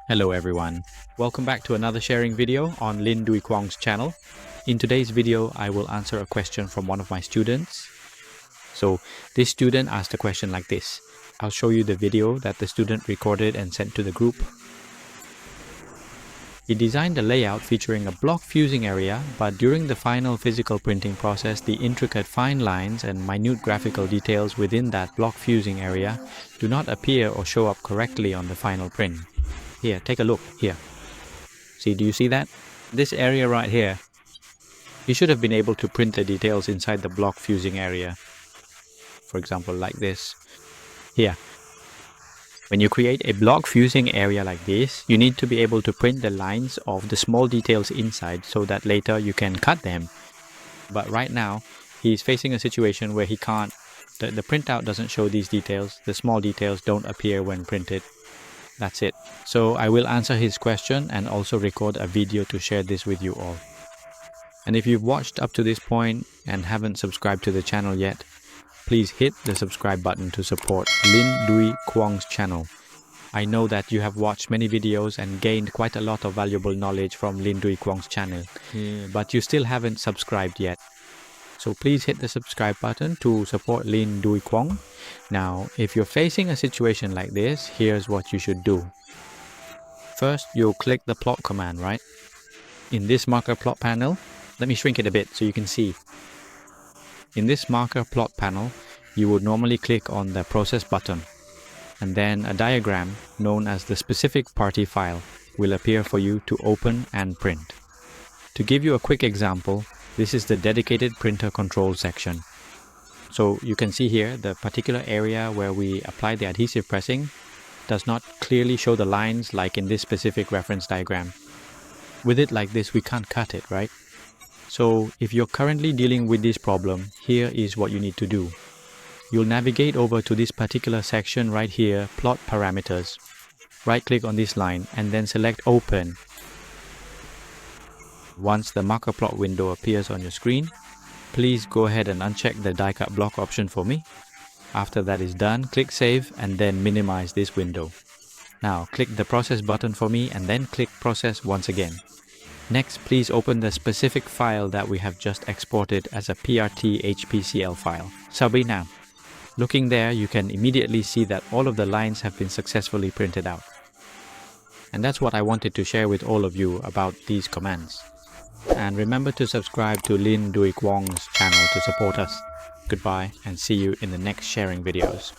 Hello everyone, welcome back to another sharing video on Dinh Duy Cuong's channel. In today's video, I will answer a question from one of my students. So this student asked a question like this. I'll show you the video that the student recorded and sent to the group. He designed a layout featuring a block fusing area, but during the final physical printing process, the intricate fine lines and minute graphical details within that block fusing area do not appear or show up correctly on the final print. Here, take a look here. See, do you see that? This area right here. You should have been able to print the details inside the block fusing area. For example, like this. Here. When you create a block fusing area like this, you need to be able to print the lines of the small details inside so that later you can cut them. But right now, he's facing a situation where he can't. The printout doesn't show these details. The small details don't appear when printed. That's it. So I will answer his question and also record a video to share this with you all. And if you've watched up to this point and haven't subscribed to the channel yet, please hit the subscribe button to support Dinh Duy Cuong's channel. I know that you have watched many videos and gained quite a lot of valuable knowledge from Dinh Duy Cuong's channel, but you still haven't subscribed yet. So please hit the subscribe button to support Dinh Duy Cuong. Now, if you're facing a situation like this, here's what you should do. First, you'll click the plot command, right? In this marker plot panel, let me shrink it a bit so you can see. In this marker plot panel, you would normally click on the process button, and then a diagram known as the specific party file will appear for you to open and print. To give you a quick example, this is the dedicated printer control section. So you can see here the particular area where we apply the adhesive pressing does not clearly show the lines like in this specific reference diagram. With it like this, we can't cut it, right? So if you're currently dealing with this problem, here is what you need to do. You'll navigate over to this particular section right here, plot parameters. Right click on this line and then select open. Once the marker plot window appears on your screen, please go ahead and uncheck the die cut block option for me. After that is done, click save and then minimize this window. Now click the process button for me and then click process once again. Next, please open the specific file that we have just exported as a PRT HPCL file. Sabi now. Looking there, you can immediately see that all of the lines have been successfully printed out. And that's what I wanted to share with all of you about these commands. And remember to subscribe to Dinh Duy Cuong's channel to support us. Goodbye and see you in the next sharing videos.